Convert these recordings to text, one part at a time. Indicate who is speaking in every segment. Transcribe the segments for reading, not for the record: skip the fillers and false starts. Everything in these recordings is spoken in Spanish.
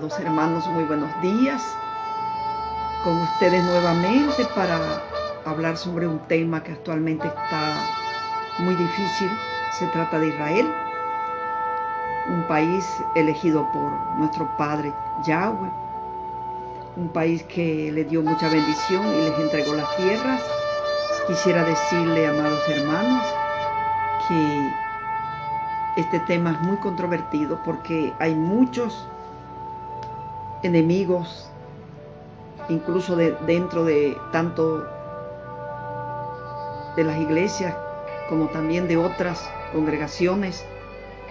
Speaker 1: Amados hermanos, muy buenos días. Con ustedes nuevamente para hablar sobre un tema que actualmente está muy difícil. Se trata de Israel, un país elegido por nuestro Padre Yahweh, un país que le dio mucha bendición y les entregó las tierras. Quisiera decirle, amados hermanos, que este tema es muy controvertido porque hay muchos enemigos, incluso dentro de tanto de las iglesias como también de otras congregaciones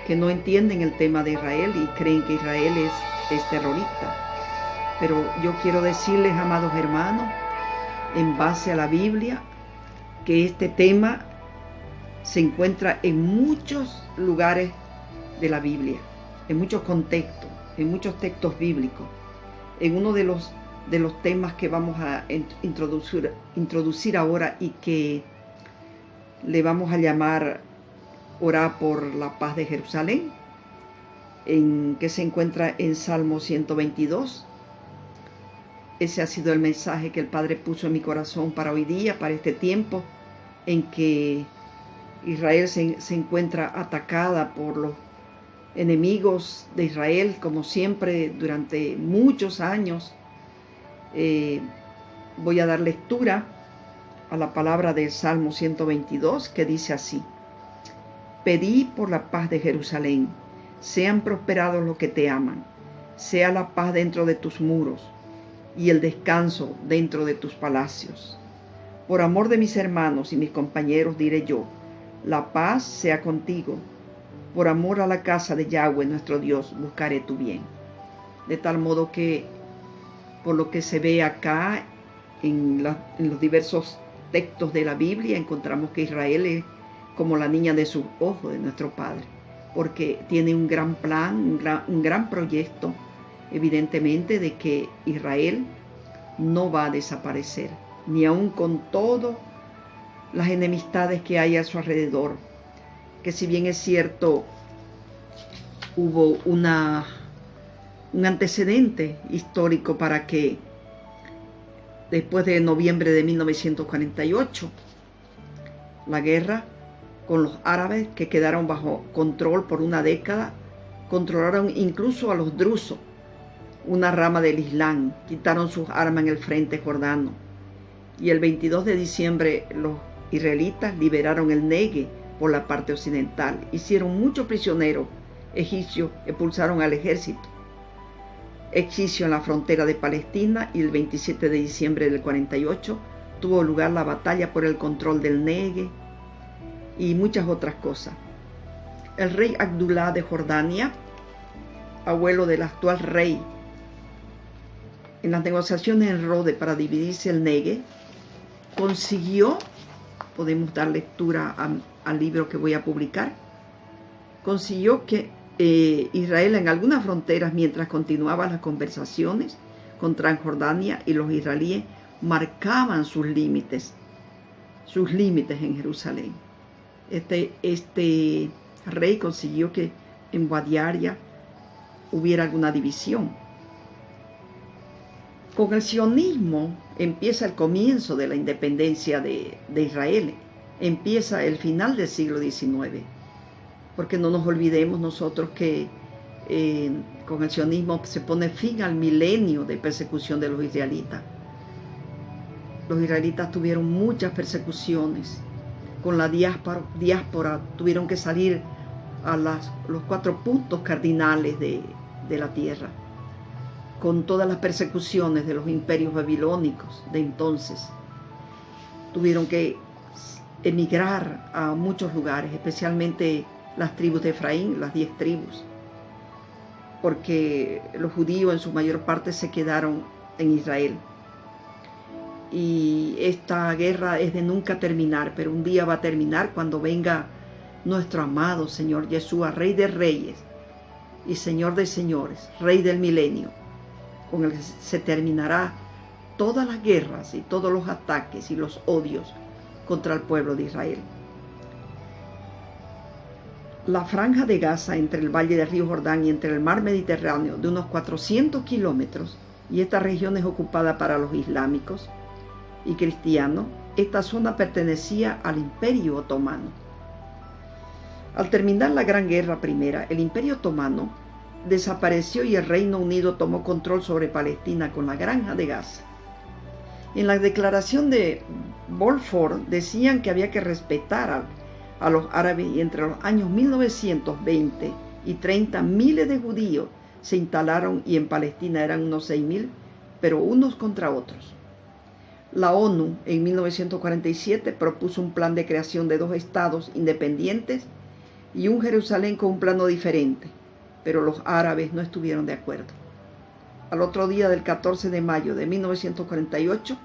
Speaker 1: que no entienden el tema de Israel y creen que Israel es terrorista. Pero yo quiero decirles, amados hermanos, en base a la Biblia, que este tema se encuentra en muchos lugares de la Biblia, en muchos contextos, en muchos textos bíblicos. En uno de los temas que vamos a introducir ahora y que le vamos a llamar orar por la paz de Jerusalén, que se encuentra en Salmo 122. Ese ha sido el mensaje que el Padre puso en mi corazón para hoy día, para este tiempo en que Israel se encuentra atacada por los enemigos de Israel, como siempre durante muchos años. Voy a dar lectura a la palabra del Salmo 122, que dice así: Pedí por la paz de Jerusalén, sean prosperados los que te aman, sea la paz dentro de tus muros y el descanso dentro de tus palacios. Por amor de mis hermanos y mis compañeros diré yo, la paz sea contigo. Por amor a la casa de Yahweh nuestro Dios buscaré tu bien. De tal modo que, por lo que se ve acá en los diversos textos de la Biblia, encontramos que Israel es como la niña de sus ojos de nuestro Padre, porque tiene un gran plan, un gran proyecto, evidentemente, de que Israel no va a desaparecer, ni aun con todas las enemistades que hay a su alrededor. Que si bien es cierto, hubo un antecedente histórico para que después de noviembre de 1948, la guerra con los árabes, que quedaron bajo control por una década, controlaron incluso a los drusos, una rama del Islam, quitaron sus armas en el frente jordano. Y el 22 de diciembre los israelitas liberaron el Negev por la parte occidental, hicieron muchos prisioneros egipcios, expulsaron al ejército egipcio en la frontera de Palestina, y el 27 de diciembre del 48 tuvo lugar la batalla por el control del Negev y muchas otras cosas. El rey Abdullah de Jordania, abuelo del actual rey, en las negociaciones en Rhodes para dividirse el Negev, consiguió, podemos dar lectura al libro que voy a publicar, consiguió que Israel en algunas fronteras, mientras continuaban las conversaciones con Transjordania, y los israelíes marcaban sus límites en Jerusalén. Este rey consiguió que en Wadi Aria hubiera alguna división. Con el sionismo empieza el comienzo de la independencia de Israel, empieza el final del siglo XIX, porque no nos olvidemos nosotros que con el sionismo se pone fin al milenio de persecución de los israelitas. Los israelitas tuvieron muchas persecuciones. Con la diáspora tuvieron que salir a los 4 puntos cardinales de la tierra, con todas las persecuciones de los imperios babilónicos de entonces. Tuvieron que emigrar a muchos lugares, especialmente las tribus de Efraín, las 10 tribus, porque los judíos en su mayor parte se quedaron en Israel. Y esta guerra es de nunca terminar, pero un día va a terminar cuando venga nuestro amado Señor Yeshua, Rey de Reyes y Señor de Señores, Rey del milenio, con el que se terminará todas las guerras y todos los ataques y los odios contra el pueblo de Israel. La franja de Gaza entre el valle del río Jordán y entre el mar Mediterráneo de unos 400 kilómetros, y esta región es ocupada para los islámicos y cristianos. Esta zona pertenecía al Imperio Otomano. Al terminar la Gran Guerra Primera, el Imperio Otomano desapareció y el Reino Unido tomó control sobre Palestina con la Franja de Gaza. En la declaración de Balfour decían que había que respetar a los árabes, y entre los años 1920 y 30 miles de judíos se instalaron, y en Palestina eran unos 6.000, pero unos contra otros. La ONU en 1947 propuso un plan de creación de 2 estados independientes y un Jerusalén con un plano diferente, pero los árabes no estuvieron de acuerdo. Al otro día del 14 de mayo de 1948,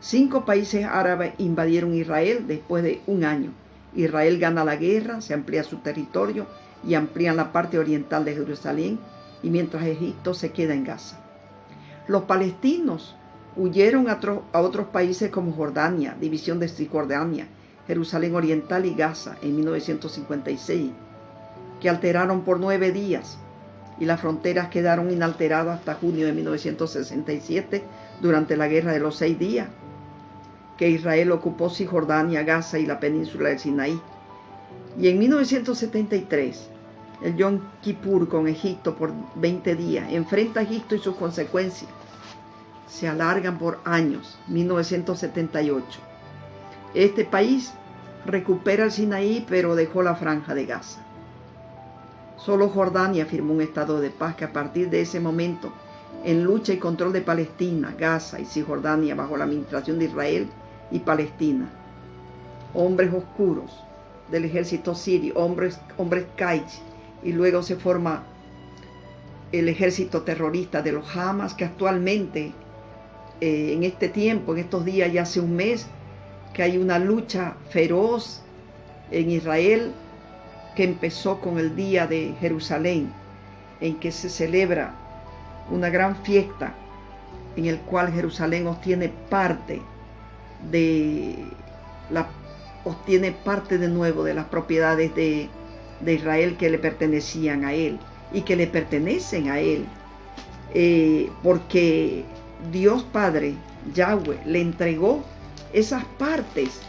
Speaker 1: 5 países árabes invadieron Israel después de un año. Israel gana la guerra, se amplía su territorio y amplían la parte oriental de Jerusalén, y mientras Egipto se queda en Gaza. Los palestinos huyeron a otros países como Jordania, división de Cisjordania, Jerusalén Oriental y Gaza en 1956, que alteraron por 9 días, y las fronteras quedaron inalteradas hasta junio de 1967, durante la Guerra de los 6 días, que Israel ocupó Cisjordania, Gaza y la península del Sinaí. Y en 1973, el Yom Kippur con Egipto por 20 días, enfrenta a Egipto y sus consecuencias se alargan por años. 1978. Este país recupera el Sinaí, pero dejó la Franja de Gaza. Solo Jordania firmó un estado de paz que a partir de ese momento, en lucha y control de Palestina, Gaza y Cisjordania bajo la administración de Israel y Palestina. Hombres oscuros del ejército sirio, hombres Qais, y luego se forma el ejército terrorista de los Hamas, que actualmente, en este tiempo, en estos días, ya hace un mes, que hay una lucha feroz en Israel, que empezó con el Día de Jerusalén, en que se celebra una gran fiesta, en el cual Jerusalén obtiene parte de nuevo de las propiedades de Israel que le pertenecían a él y que le pertenecen a él, porque Dios Padre, Yahweh, le entregó esas partes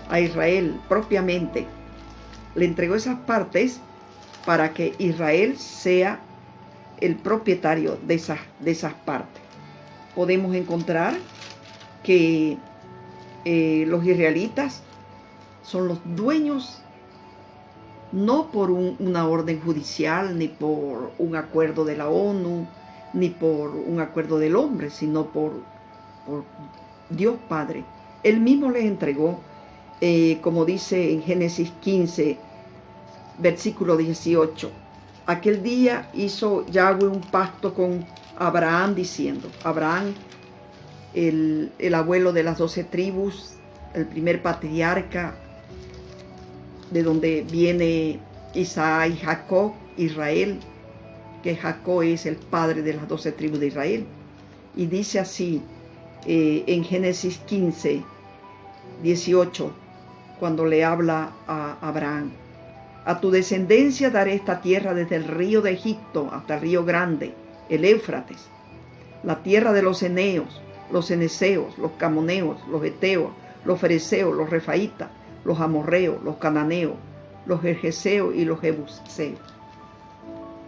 Speaker 1: a Israel propiamente. Le entregó esas partes para que Israel sea el propietario de esas partes. Podemos encontrar que los israelitas son los dueños, no por una orden judicial, ni por un acuerdo de la ONU, ni por un acuerdo del hombre, sino por Dios Padre. Él mismo les entregó, como dice en Génesis 15, versículo 18. Aquel día hizo Yahweh un pacto con Abraham diciendo, Abraham, el abuelo de las 12 tribus, el primer patriarca, de donde viene Isaac y Jacob, Israel, que Jacob es el padre de las 12 tribus de Israel. Y dice así en Génesis 15, 18, cuando le habla a Abraham: a tu descendencia daré esta tierra desde el río de Egipto hasta el río grande, el Éufrates, la tierra de los eneos, los ceneseos, los camoneos, los heteos, los fereceos, los refaitas, los amorreos, los cananeos, los gergeseos y los jebuseos.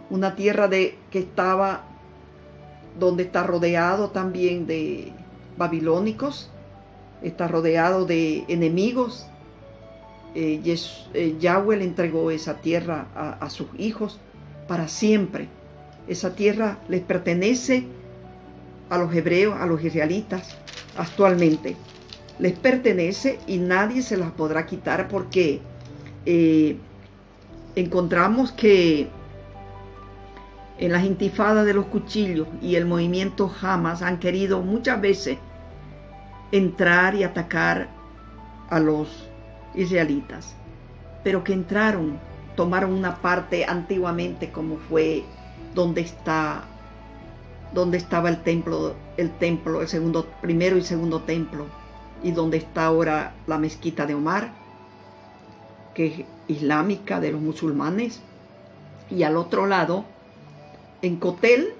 Speaker 1: Una tierra que estaba, donde está rodeado también de babilónicos, está rodeado de enemigos. Yahweh le entregó esa tierra a sus hijos para siempre. Esa tierra les pertenece a los hebreos, a los israelitas actualmente. Les pertenece y nadie se las podrá quitar, porque encontramos que en las intifadas de los cuchillos y el movimiento Hamas han querido muchas veces entrar y atacar a los israelitas, pero que entraron, tomaron una parte antiguamente, como fue donde estaba el templo, el primero y segundo templo, y donde está ahora la mezquita de Omar. que es islámica, de los musulmanes, y al otro lado, en Kotel,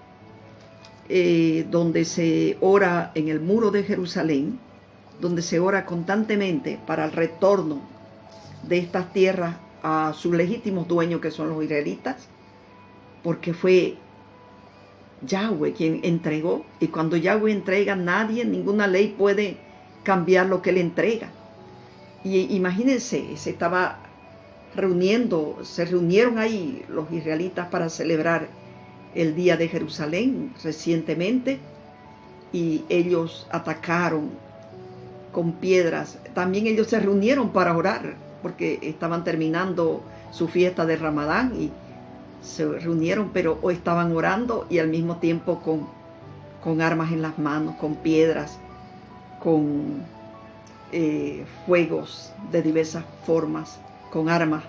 Speaker 1: donde se ora en el muro de Jerusalén, donde se ora constantemente para el retorno de estas tierras a sus legítimos dueños, que son los israelitas, porque fue Yahweh quien entregó, y cuando Yahweh entrega, nadie, ninguna ley puede cambiar lo que él entrega. Y imagínense, se reunieron ahí los israelitas para celebrar el Día de Jerusalén recientemente, y ellos atacaron con piedras. También ellos se reunieron para orar, porque estaban terminando su fiesta de Ramadán, y se reunieron, pero o estaban orando y al mismo tiempo con armas en las manos, con piedras, con fuegos de diversas formas, con armas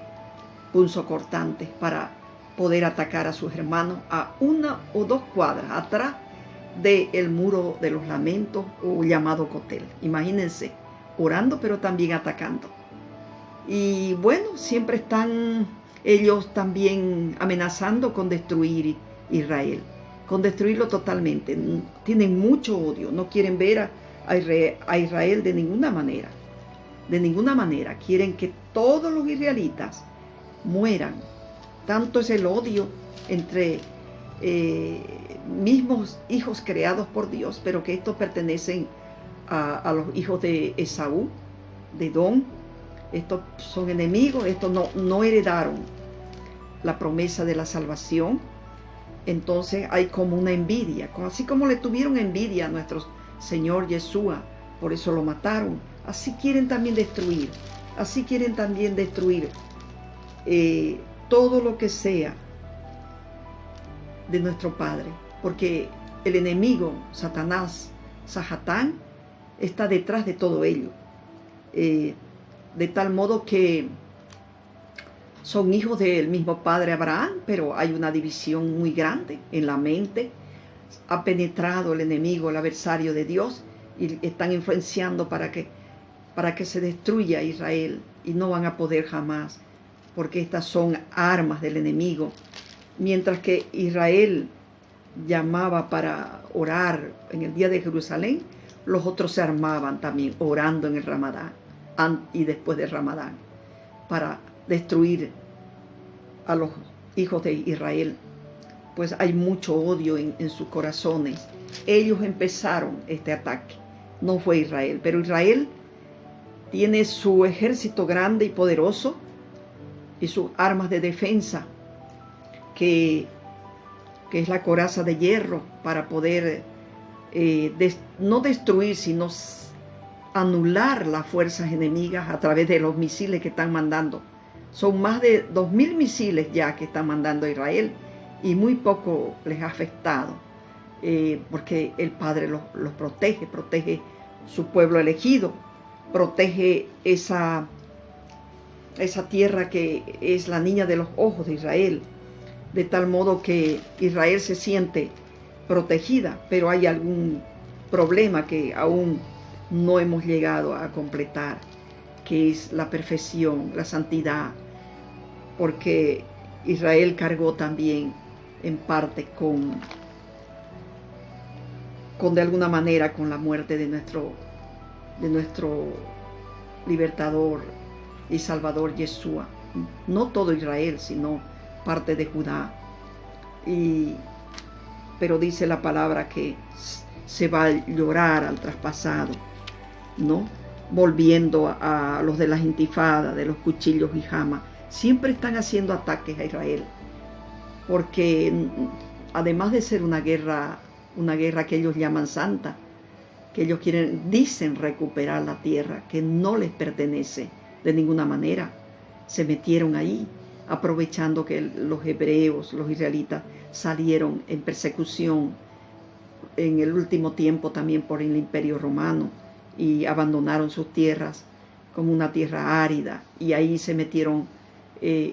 Speaker 1: punzocortantes, para poder atacar a sus hermanos a 1 o 2 cuadras atrás del muro de los lamentos, o llamado Kotel. Imagínense, orando pero también atacando. Y bueno, siempre están ellos también amenazando con destruir Israel, con destruirlo totalmente. Tienen mucho odio, no quieren ver a Israel de ninguna manera. De ninguna manera. Quieren que todos los israelitas mueran. Tanto es el odio entre mismos hijos creados por Dios, pero que estos pertenecen a los hijos de Esaú, de Edom. Estos son enemigos, estos no heredaron la promesa de la salvación. Entonces hay como una envidia, así como le tuvieron envidia a nuestro Señor Yeshua, por eso lo mataron. Así quieren también destruir, todo lo que sea de nuestro Padre, porque el enemigo, Satanás, Sahatán, está detrás de todo ello. De tal modo que son hijos del mismo padre Abraham, pero hay una división muy grande en la mente. Ha penetrado el enemigo, el adversario de Dios, y están influenciando para que se destruya Israel, y no van a poder jamás, porque estas son armas del enemigo. Mientras que Israel llamaba para orar en el día de Jerusalén, los otros se armaban también orando en el Ramadán y después del Ramadán, para destruir a los hijos de Israel. Pues hay mucho odio en sus corazones. Ellos empezaron este ataque, no fue Israel, pero Israel tiene su ejército grande y poderoso y sus armas de defensa, que es la coraza de hierro, para poder no destruir, sino anular las fuerzas enemigas a través de los misiles que están mandando. Son más de 2000 misiles ya que están mandando a Israel, y muy poco les ha afectado, porque el Padre los protege su pueblo elegido, protege esa tierra que es la niña de los ojos de Israel, de tal modo que Israel se siente protegida. Pero hay algún problema que aún no hemos llegado a completar, que es la perfección, la santidad, porque Israel cargó también en parte con de alguna manera con la muerte de nuestro libertador y salvador Yeshua. No todo Israel, sino parte de Judá. Pero dice la palabra que se va a llorar al traspasado, ¿no? Volviendo a los de las intifadas, de los cuchillos y jamas. Siempre están haciendo ataques a Israel, porque además de ser una guerra que ellos llaman santa, que ellos dicen recuperar la tierra que no les pertenece de ninguna manera, se metieron ahí, aprovechando que los hebreos, los israelitas, salieron en persecución en el último tiempo también por el Imperio Romano, y abandonaron sus tierras como una tierra árida, y ahí se metieron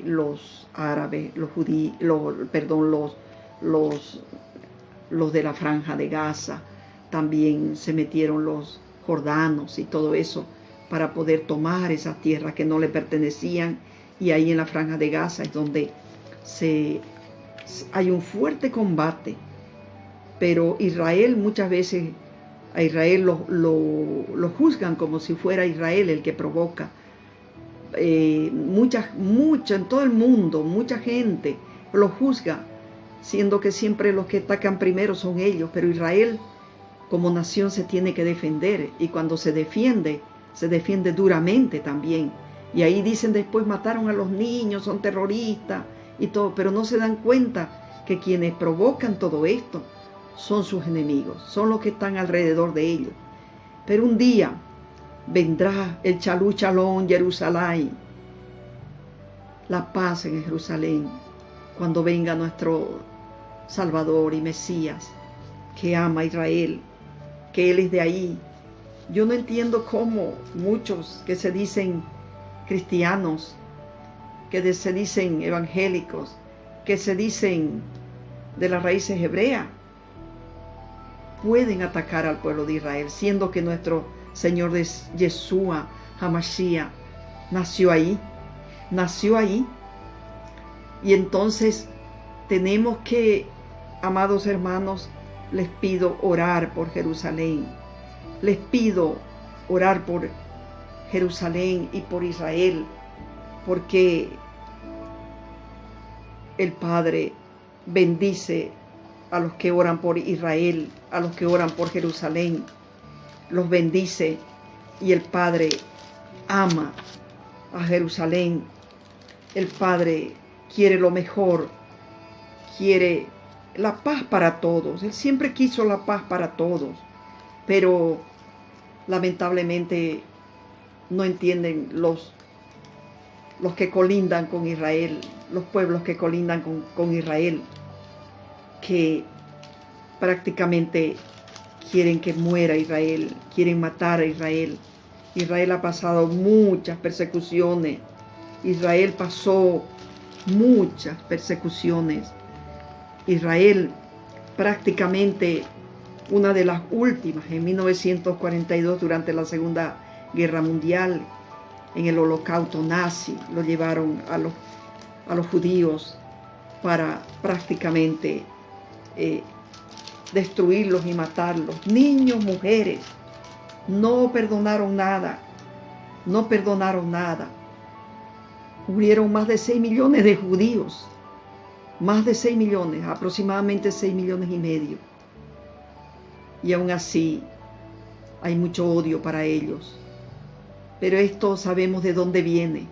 Speaker 1: los árabes, los judíos, los de la Franja de Gaza. También se metieron los jordanos y todo eso, para poder tomar esas tierras que no le pertenecían y ahí en la Franja de Gaza es donde hay un fuerte combate. Pero Israel, muchas veces a Israel lo juzgan como si fuera Israel el que provoca. En todo el mundo, mucha gente lo juzga, siendo que siempre los que atacan primero son ellos. Pero Israel como nación se tiene que defender, y cuando se defiende duramente también. Y ahí dicen después: mataron a los niños, son terroristas y todo, pero no se dan cuenta que quienes provocan todo esto son sus enemigos, son los que están alrededor de ellos. Pero un día vendrá el Shalom Shalom Jerusalén, la paz en Jerusalén, cuando venga nuestro Salvador y Mesías, que ama a Israel, que Él es de ahí. Yo no entiendo cómo muchos que se dicen cristianos, que se dicen evangélicos, que se dicen de las raíces hebreas, pueden atacar al pueblo de Israel, siendo que nuestro Señor Yeshua HaMashiach nació ahí. Y entonces tenemos que, amados hermanos, les pido orar por Jerusalén. Les pido orar por Jerusalén y por Israel, porque el Padre bendice a los que oran por Israel, a los que oran por Jerusalén, los bendice, y el Padre ama a Jerusalén. El Padre quiere lo mejor, quiere la paz para todos. Él siempre quiso la paz para todos, pero lamentablemente no entienden los que colindan con Israel, los pueblos que colindan con Israel, que prácticamente quieren que muera Israel, quieren matar a Israel. Israel ha pasado muchas persecuciones. Israel pasó muchas persecuciones. Israel prácticamente una de las últimas, en 1942, durante la Segunda Guerra Mundial, en el holocausto nazi, lo llevaron a los judíos para prácticamente destruirlos y matarlos. Niños, mujeres, no perdonaron nada. Murieron más de 6 millones de judíos, más de 6 millones, aproximadamente 6 millones y medio. Y aún así hay mucho odio para ellos. Pero esto sabemos de dónde viene.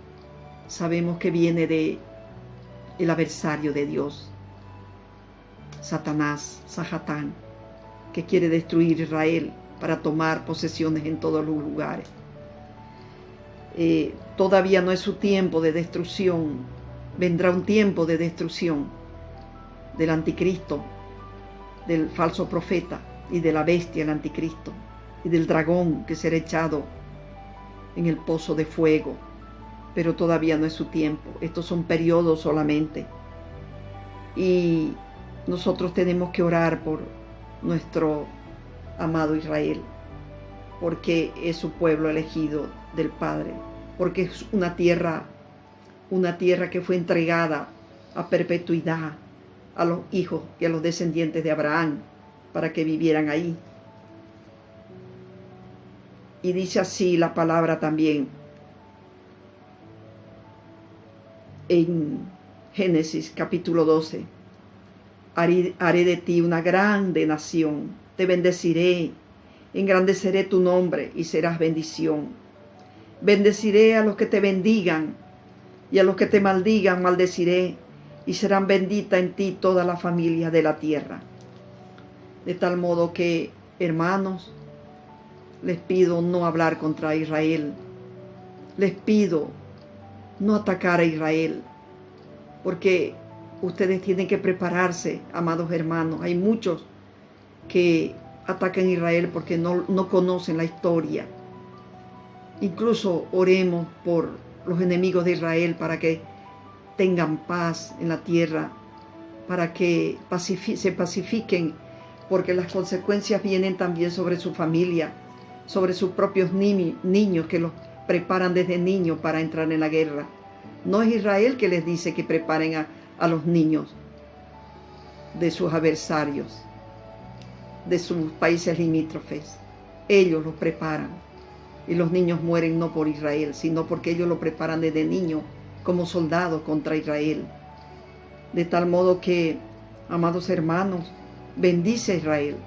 Speaker 1: Sabemos que viene de el adversario de Dios, Satanás, Sahatán, que quiere destruir Israel para tomar posesiones en todos los lugares. Todavía no es su tiempo de destrucción. Vendrá un tiempo de destrucción del anticristo, del falso profeta y de la bestia, el anticristo, y del dragón que será echado en el pozo de fuego. Pero todavía no es su tiempo. Estos son periodos solamente. Y nosotros tenemos que orar por nuestro amado Israel, porque es su pueblo elegido del Padre, porque es una tierra que fue entregada a perpetuidad a los hijos y a los descendientes de Abraham para que vivieran ahí. Y dice así la palabra también en Génesis capítulo 12: haré de ti una grande nación, te bendeciré, engrandeceré tu nombre y serás bendición. Bendeciré a los que te bendigan, y a los que te maldigan maldeciré, y serán benditas en ti todas las familias de la tierra. De tal modo que, hermanos, les pido no hablar contra Israel. Les pido no atacar a Israel, porque ustedes tienen que prepararse, amados hermanos. Hay muchos que atacan a Israel porque no conocen la historia. Incluso oremos por los enemigos de Israel para que tengan paz en la tierra, para que se pacifiquen, porque las consecuencias vienen también sobre su familia, sobre sus propios niños que los preparan desde niños para entrar en la guerra. No es Israel que les dice que preparen a los niños de sus adversarios, de sus países limítrofes. Ellos los preparan. Y los niños mueren no por Israel, sino porque ellos lo preparan desde niño como soldados contra Israel. De tal modo que, amados hermanos, bendice a Israel.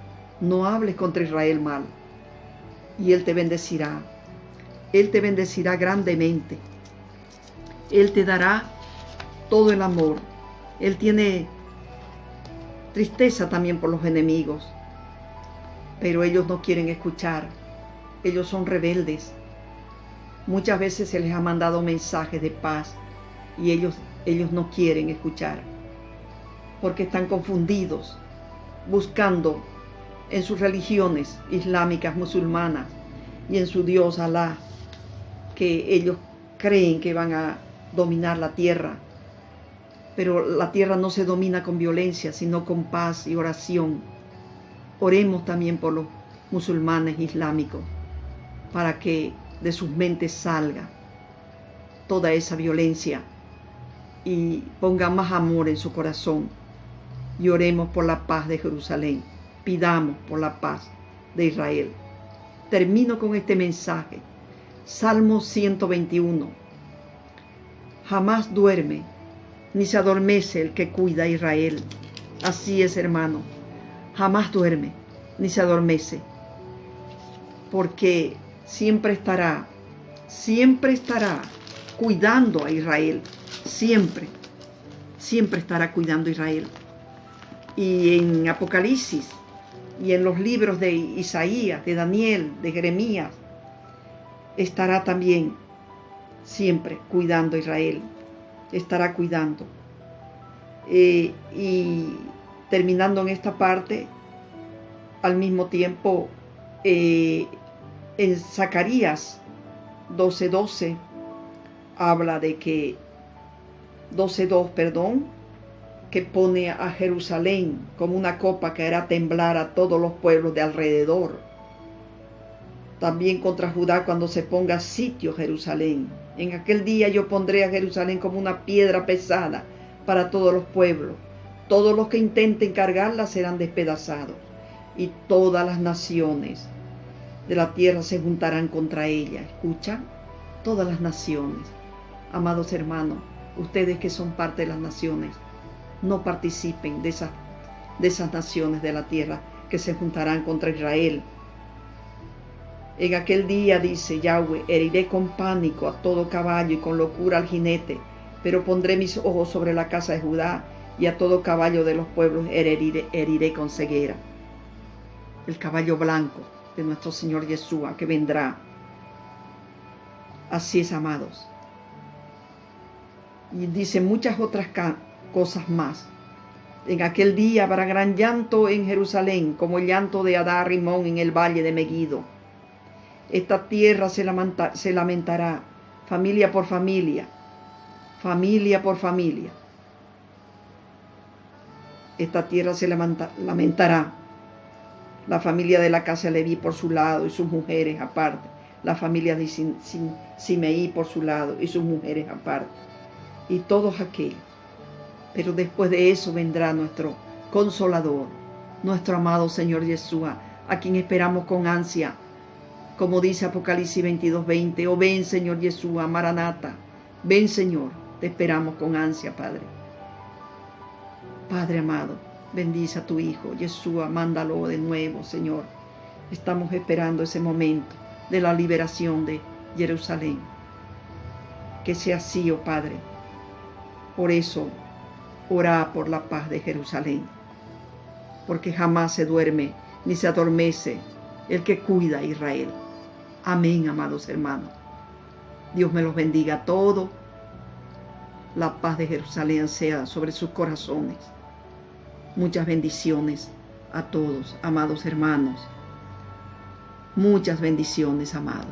Speaker 1: No hables contra Israel mal. Y Él te bendecirá. Él te bendecirá grandemente. Él te dará todo el amor. Él tiene tristeza también por los enemigos. Pero ellos no quieren escuchar. Ellos son rebeldes. Muchas veces se les ha mandado mensajes de paz y ellos no quieren escuchar. Porque están confundidos, buscando en sus religiones islámicas, musulmanas y en su Dios Alá, que ellos creen que van a dominar la tierra. Pero la tierra no se domina con violencia, sino con paz y oración. Oremos también por los musulmanes islámicos, para que de sus mentes salga toda esa violencia y ponga más amor en su corazón. Y oremos por la paz de Jerusalén. Pidamos por la paz de Israel. Termino con este mensaje. Salmo 121. Jamás duerme, ni se adormece el que cuida a Israel. Así es, hermano. Jamás duerme, ni se adormece. Porque siempre estará cuidando a Israel. Siempre estará cuidando a Israel. Y en Apocalipsis y en los libros de Isaías, de Daniel, de Jeremías, estará también siempre cuidando a Israel. Estará cuidando. Y terminando en esta parte, al mismo tiempo, en Zacarías 12:12 habla de que 12:2, que pone a Jerusalén como una copa que hará temblar a todos los pueblos de alrededor. También contra Judá cuando se ponga sitio Jerusalén. En aquel día yo pondré a Jerusalén como una piedra pesada para todos los pueblos. Todos los que intenten cargarla serán despedazados. Y todas las naciones de la tierra se juntarán contra ella. ¿Escuchan? Todas las naciones. Amados hermanos, ustedes que son parte de las naciones, no participen de esas naciones de la tierra que se juntarán contra Israel. En aquel día, dice Yahweh, heriré con pánico a todo caballo y con locura al jinete, pero pondré mis ojos sobre la casa de Judá y a todo caballo de los pueblos heriré con ceguera. El caballo blanco de nuestro Señor Yeshua que vendrá. Así es, amados. Y dice muchas otras cosas más. En aquel día habrá gran llanto en Jerusalén, como el llanto de Adar Rimón en el valle de Megido. Esta tierra se lamentará, familia por familia, familia por familia. Esta tierra se lamentará. La familia de la casa de Leví por su lado y sus mujeres aparte. La familia de Simeí por su lado y sus mujeres aparte. Y todos aquellos. Pero después de eso vendrá nuestro Consolador, nuestro amado Señor Yeshua, a quien esperamos con ansia. Como dice Apocalipsis 22:20, oh ven Señor Yeshua, Maranata, ven Señor, te esperamos con ansia, Padre. Padre amado, bendice a tu Hijo, Yeshua, mándalo de nuevo, Señor. Estamos esperando ese momento de la liberación de Jerusalén. Que sea así, oh Padre. Por eso, ora por la paz de Jerusalén, porque jamás se duerme ni se adormece el que cuida a Israel. Amén, amados hermanos. Dios me los bendiga a todos. La paz de Jerusalén sea sobre sus corazones. Muchas bendiciones a todos, amados hermanos. Muchas bendiciones, amados.